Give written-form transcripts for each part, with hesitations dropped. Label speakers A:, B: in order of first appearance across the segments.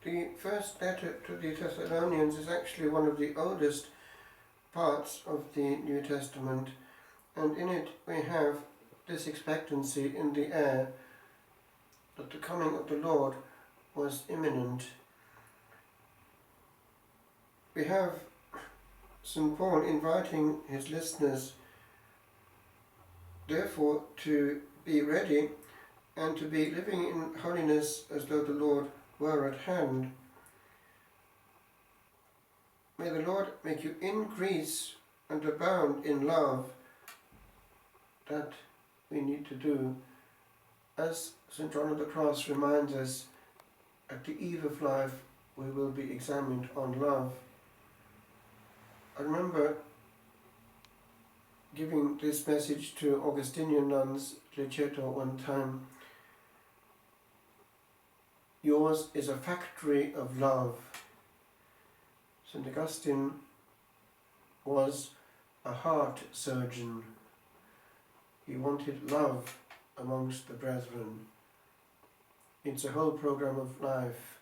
A: The first letter to the Thessalonians is actually one of the oldest parts of the New Testament, and in it we have this expectancy in the air that the coming of the Lord was imminent. We have St. Paul inviting his listeners, therefore, to be ready and to be living in holiness as though the Lord were at hand. May the Lord make you increase and abound in love. That we need to do. As St. John of the Cross reminds us, at the eve of life we will be examined on love. I remember giving this message to Augustinian nuns, Siate, one time. Yours is a factory of love. St. Augustine was a heart surgeon. He wanted love amongst the brethren. It's a whole program of life.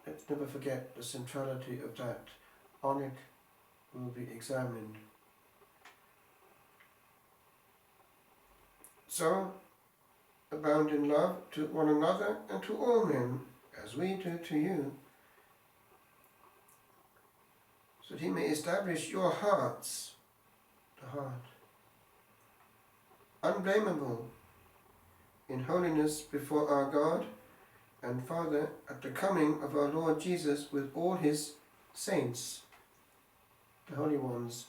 A: Let's never forget the centrality of that. On it will be examined. So, abound in love to one another and to all men, as we do to you, so that he may establish your hearts, the heart, unblameable in holiness before our God and Father at the coming of our Lord Jesus with all his saints, the holy ones,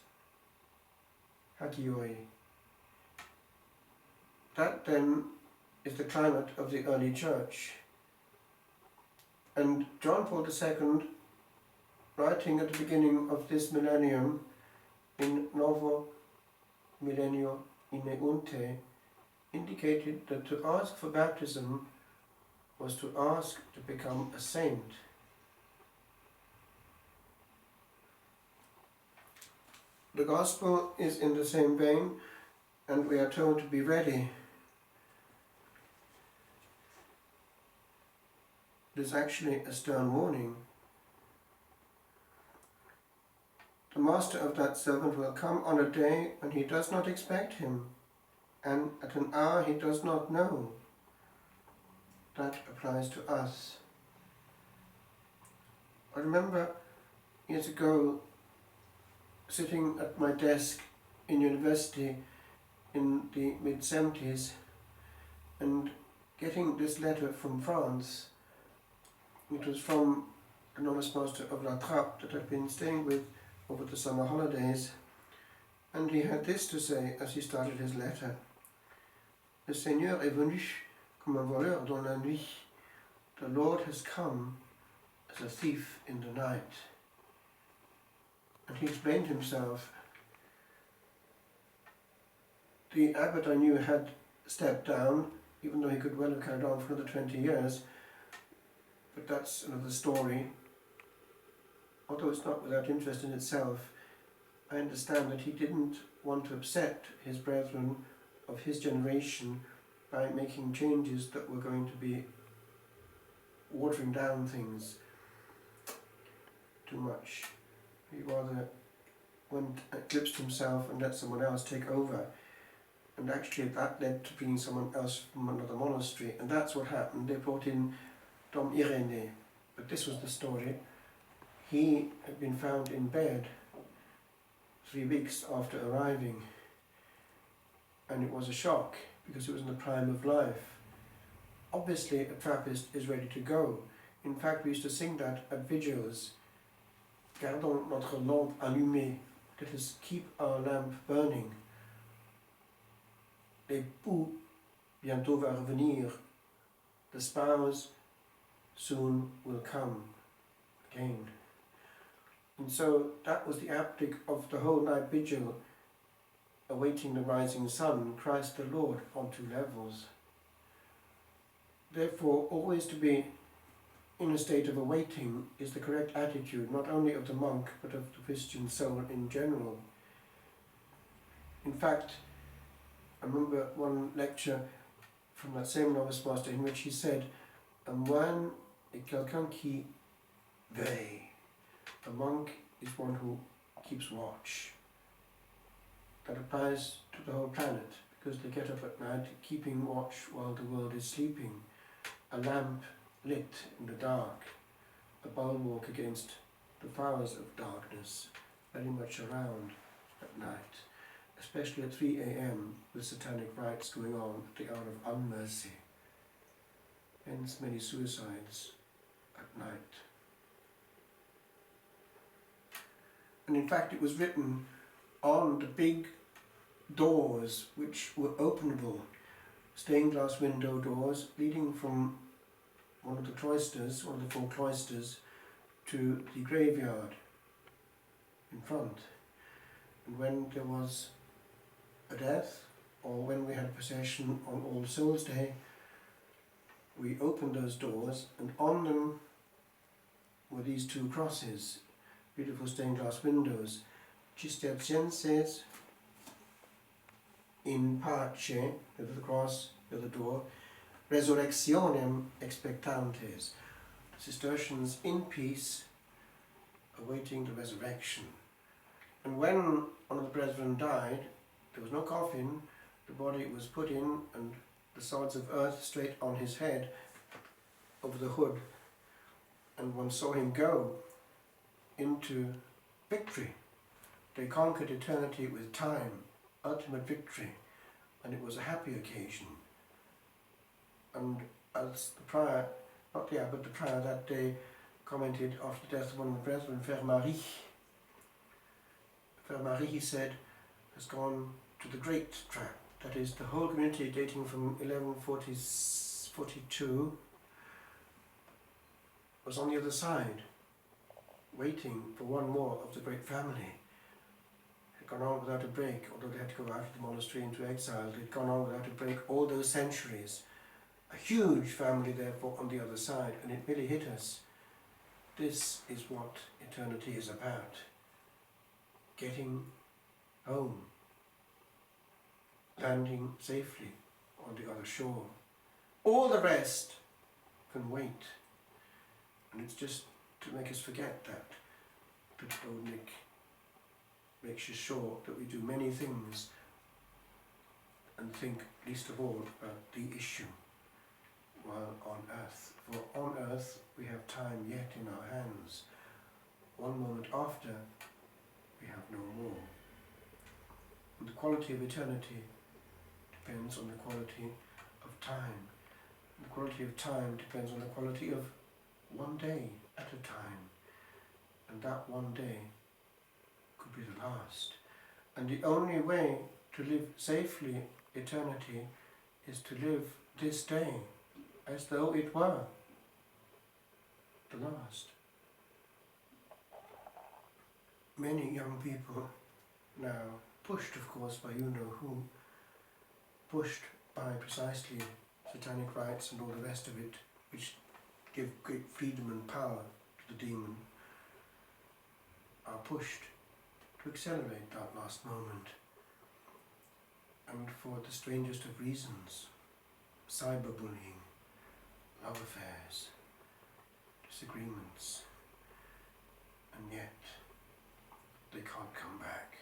A: hagioi. That then is the climate of the early church. And John Paul II, writing at the beginning of this millennium, in Novo Millennio Ineunte, indicated that to ask for baptism was to ask to become a saint. The Gospel is in the same vein, and we are told to be ready. It is actually a stern warning. The master of that servant will come on a day when he does not expect him, and at an hour he does not know. That applies to us. I remember years ago sitting at my desk in university in the mid-70s and getting this letter from France. It was from a novice master of La Trappe that I'd been staying with over the summer holidays, and he had this to say as he started his letter. Le Seigneur est venu comme un voleur dans la nuit. The Lord has come as a thief in the night. And he explained himself. The abbot I knew had stepped down, even though he could well have carried on for another 20 years. But that's another story. Although it's not without interest in itself, I understand that he didn't want to upset his brethren of his generation by making changes that were going to be watering down things too much. He rather eclipsed himself and let someone else take over. And actually that led to bringing someone else from another monastery. And that's what happened. They brought in Dom Irene. But this was the story. He had been found in bed 3 weeks after arriving. And it was a shock, because he was in the prime of life. Obviously a Trappist is ready to go. In fact, we used to sing that at vigils. Gardons notre lampe allumée. Let us keep our lamp burning. L'époux bientôt va revenir. The spouse soon will come again. And so that was the aptych of the whole night vigil, awaiting the rising sun, Christ the Lord, on 2 levels. Therefore, always to be in a state of awaiting is the correct attitude, not only of the monk, but of the Christian soul in general. In fact, I remember one lecture from that same novice master in which he said, un moine est quelqu'un qui veille. A monk is one who keeps watch. That applies to the whole planet, because they get up at night keeping watch while the world is sleeping. A lamp lit in the dark, a bulwark against the powers of darkness, very much around at night, especially at 3 a.m. with satanic rites going on at the hour of unmercy. Hence many suicides at night. And in fact it was written on the big doors which were openable, stained glass window doors leading from one of the cloisters, one of the 4 cloisters, to the graveyard in front. And when there was a death, or when we had a procession on All Souls Day, we opened those doors, and on them were these 2 crosses, beautiful stained glass windows. Cistercienses in pace, the cross, the other door, resurrectionem expectantes, Cistercians in peace, awaiting the resurrection. And when one of the brethren died, there was no coffin, the body was put in, and the sods of earth straight on his head, over the hood, and one saw him go into victory. They conquered eternity with time, ultimate victory, and it was a happy occasion. And as the prior, not the abbot, the prior that day commented after the death of one of the brethren, Frère Marie. Frère Marie, he said, has gone to the great track, that is the whole community dating from 1142 was on the other side, waiting for one more of the great family. It had gone on without a break, although they had to go out of the monastery into exile. It had gone on without a break all those centuries. A huge family therefore on the other side, and it really hit us. This is what eternity is about. Getting home. Landing safely on the other shore. All the rest can wait. And it's just to make us forget that Old Nick makes us sure that we do many things and think least of all about the issue while on earth. For on earth we have time yet in our hands. One moment after, we have no more. And the quality of eternity depends on the quality of time. And the quality of time depends on the quality of one day at a time. And that one day could be the last. And the only way to live safely eternity is to live this day as though it were the last. Many young people now, pushed of course by you know who, pushed by precisely satanic rites and all the rest of it, which give great freedom and power to the demon, are pushed to accelerate that last moment. And for the strangest of reasons, cyberbullying, love affairs, disagreements, and yet they can't come back.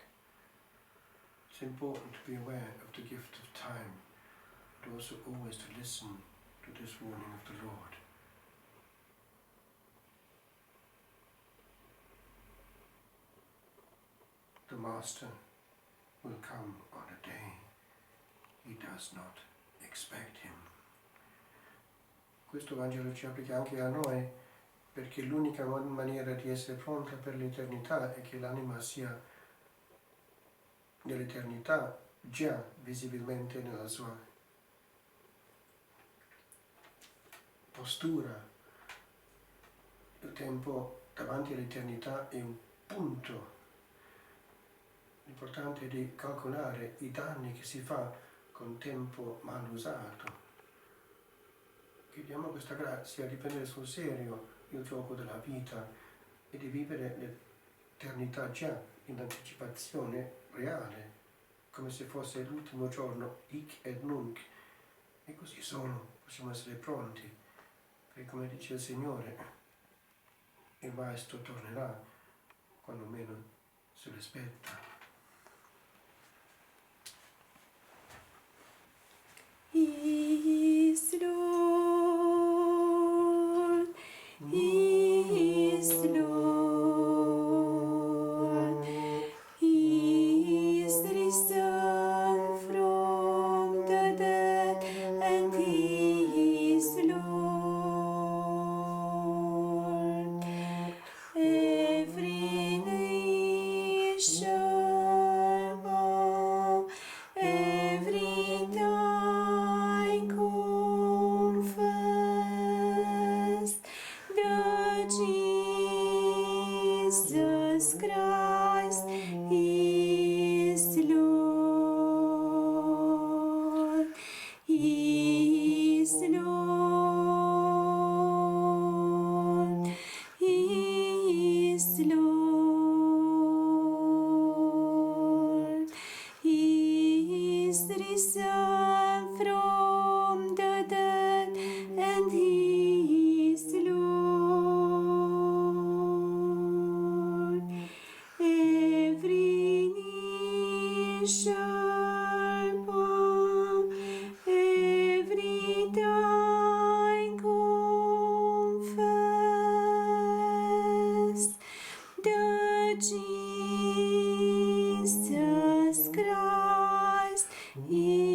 A: It's important to be aware of the gift of time, but also always to listen to this warning of the Lord. The Master will come on a day he does not expect him. Questo Vangelo ci applica anche a noi, perché l'unica maniera di essere pronta per l'eternità è che l'anima sia nell'eternità già visibilmente nella sua postura. Il tempo davanti all'eternità è un punto. L'importante è di calcolare i danni che si fa con tempo mal usato. Chiediamo questa grazia di prendere sul serio il gioco della vita e di vivere l'eternità già in anticipazione reale, come se fosse l'ultimo giorno, hic et nunc, e così solo possiamo essere pronti E come dice il Signore, il Maestro tornerà quando meno se l'aspetta.
B: He is Lord, He is Lord, He is risen from the dead, and He is Lord. Every knee shall bow, every tongue confess that Jesus Christ is Lord. He is Lord. He is Lord. He is risen from the dead, and He is Lord. Every knee shall bow, every tongue confess that Jesus Christ is